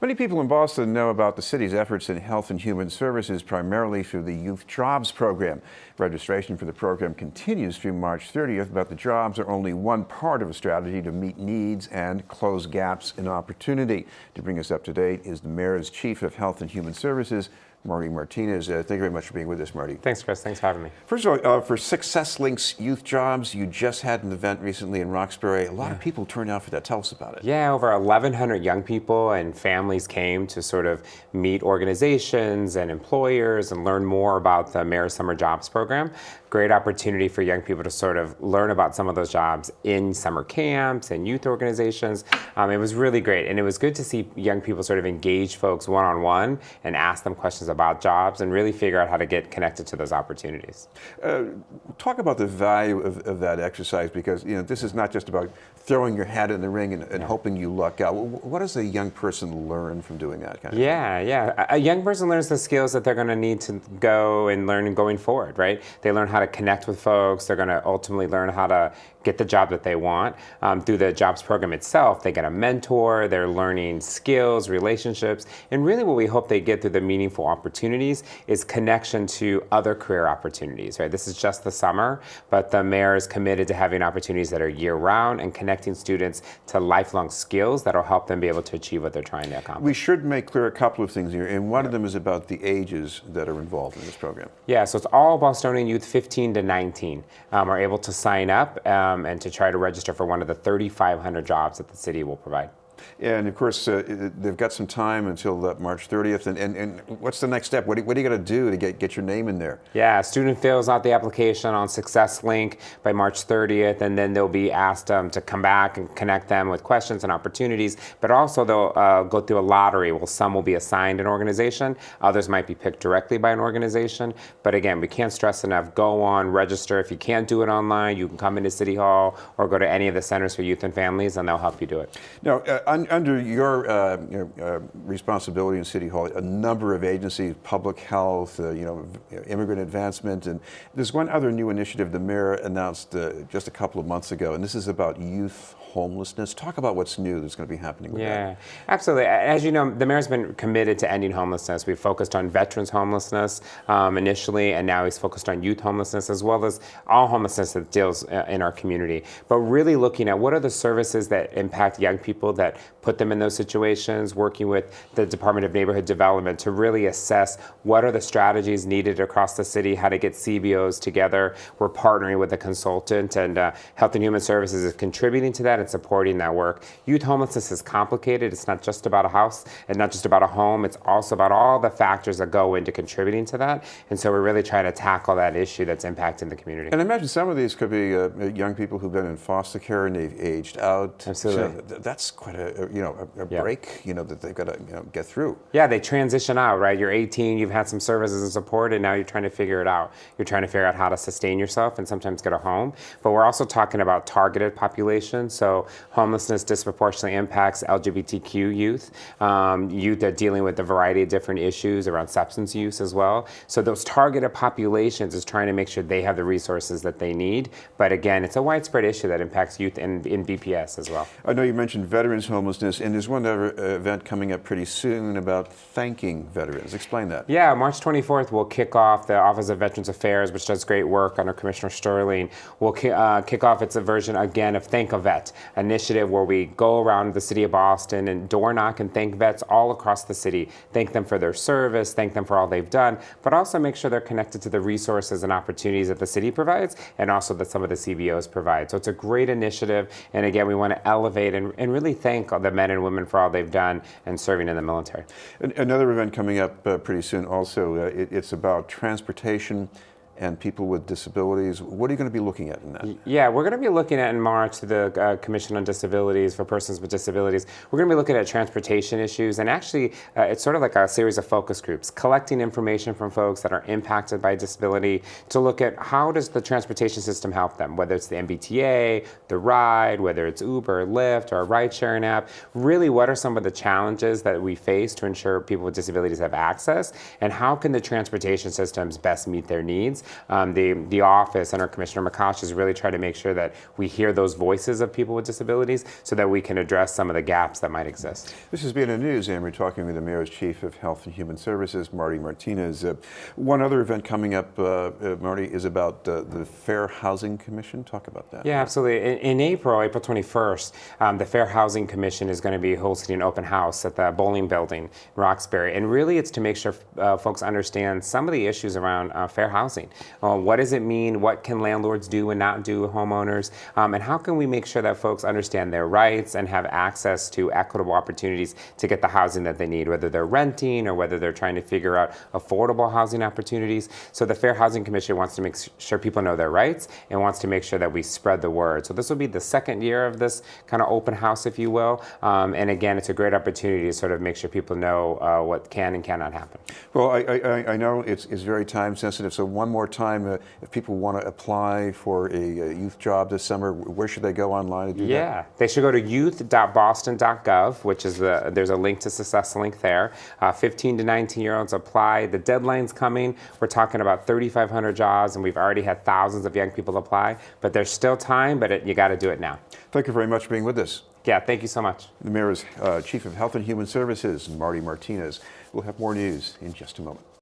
Many people in Boston know about the city's efforts in health and human services, primarily through the Youth Jobs program. Registration for the program continues through March 30th, but the jobs are only one part of a strategy to meet needs and close gaps in opportunity. To bring us up to date is the Mayor's Chief of Health and Human Services, Marty Martinez. Thank you very much for being with us, Marty. Thanks, Chris. Thanks for having me. First of all, for Success Links Youth Jobs, you just had an event recently in Roxbury. A lot of people turned out for that. Tell us about it. Yeah, over 1,100 young people and families came to sort of meet organizations and employers and learn more about the Mayor's Summer Jobs Program. Great opportunity for young people to sort of learn about some of those jobs in summer camps and youth organizations. It was really great, and it was good to see young people sort of engage folks one-on-one and ask them questions about jobs and really figure out how to get connected to those opportunities. Talk about the value of that exercise, because this is not just about throwing your hat in the ring and hoping you luck out. What does a young person learn from doing that kind of thing? Yeah. A young person learns the skills that they're going to need to go and learn going forward, right? They learn how to connect with folks. They're going to ultimately learn how to get the job that they want. Through the jobs program itself, they get a mentor, they're learning skills, relationships, and really what we hope they get through the meaningful opportunities is connection to other career opportunities, right? This is just the summer, but the mayor is committed to having opportunities that are year-round and connecting students to lifelong skills that'll help them be able to achieve what they're trying to accomplish. We should make clear a couple of things here, and one of them is about the ages that are involved in this program. Yeah, so it's all Bostonian youth 15 to 19 are able to sign up and to try to register for one of the 3,500 jobs that the city will provide. And of course, they've got some time until March 30th. And what's the next step? What do you got to do to get your name in there? Yeah, student fills out the application on Success Link by March 30th, and then they'll be asked to come back and connect them with questions and opportunities. But also they'll go through a lottery. Well, some will be assigned an organization. Others might be picked directly by an organization. But again, we can't stress enough, go on, register. If you can't do it online, you can come into City Hall or go to any of the centers for youth and families, and they'll help you do it. Now, under your responsibility in City Hall, a number of agencies, public health, immigrant advancement, and there's one other new initiative the mayor announced just a couple of months ago, and this is about youth homelessness. Talk about what's new that's going to be happening with that. Yeah, absolutely. As you know, the mayor's been committed to ending homelessness. We've focused on veterans homelessness initially, and now he's focused on youth homelessness as well as all homelessness that deals in our community. But really looking at what are the services that impact young people that put them in those situations, working with the Department of Neighborhood Development to really assess what are the strategies needed across the city, how to get CBOs together. We're partnering with a consultant, and Health and Human Services is contributing to that and supporting that work. Youth homelessness is complicated. It's not just about a house and not just about a home. It's also about all the factors that go into contributing to that. And so we're really trying to tackle that issue that's impacting the community. And I imagine some of these could be young people who've been in foster care and they've aged out. Absolutely. So that's quite a break, that they've got to get through. Yeah, they transition out, right? You're 18, you've had some services and support, and now you're trying to figure it out. You're trying to figure out how to sustain yourself and sometimes get a home. But we're also talking about targeted populations. So homelessness disproportionately impacts LGBTQ youth, youth that are dealing with a variety of different issues around substance use as well. So those targeted populations is trying to make sure they have the resources that they need. But again, it's a widespread issue that impacts youth in BPS as well. I know you mentioned veterans homelessness, and there's one other event coming up pretty soon about thanking veterans. Explain that. Yeah, March 24th, we'll kick off the Office of Veterans Affairs, which does great work under Commissioner Sterling. We'll kick off its version again of Thank a Vet, initiative where we go around the city of Boston and door knock and thank vets all across the city. Thank them for their service, thank them for all they've done, but also make sure they're connected to the resources and opportunities that the city provides and also that some of the CBOs provide. So it's a great initiative, and again, we want to elevate and really thank the men and women for all they've done and serving in the military. Another event coming up pretty soon also, it's about transportation and people with disabilities. What are you going to be looking at in that? Yeah, we're going to be looking at in March the Commission on Disabilities for Persons with Disabilities. We're going to be looking at transportation issues, and actually it's sort of like a series of focus groups, collecting information from folks that are impacted by disability to look at how does the transportation system help them, whether it's the MBTA, the ride, whether it's Uber, Lyft, or a ride-sharing app. Really, what are some of the challenges that we face to ensure people with disabilities have access, and how can the transportation systems best meet their needs? The office and our Commissioner McCosh is really trying to make sure that we hear those voices of people with disabilities so that we can address some of the gaps that might exist. This has been a news, and we're talking with the Mayor's Chief of Health and Human Services, Marty Martinez. One other event coming up, Marty, is about the Fair Housing Commission. Talk about that. Yeah, absolutely. In April 21st, the Fair Housing Commission is going to be hosting an open house at the bowling building in Roxbury. And really it's to make sure folks understand some of the issues around fair housing. What does it mean? What can landlords do and not do with homeowners? And how can we make sure that folks understand their rights and have access to equitable opportunities to get the housing that they need, whether they're renting or whether they're trying to figure out affordable housing opportunities. So the Fair Housing Commission wants to make sure people know their rights and wants to make sure that we spread the word. So this will be the second year of this kind of open house, if you will. And again, it's a great opportunity to sort of make sure people know what can and cannot happen. Well, I know it's very time sensitive, so one more time, if people want to apply for a youth job this summer, where should they go online to do that? Yeah, they should go to youth.boston.gov, which is there's a link to Success Link there. 15 to 19-year-olds apply. The deadline's coming. We're talking about 3,500 jobs, and we've already had thousands of young people apply. But there's still time, but you got to do it now. Thank you very much for being with us. Yeah, thank you so much. The Mayor's Chief of Health and Human Services, Marty Martinez. We'll have more news in just a moment.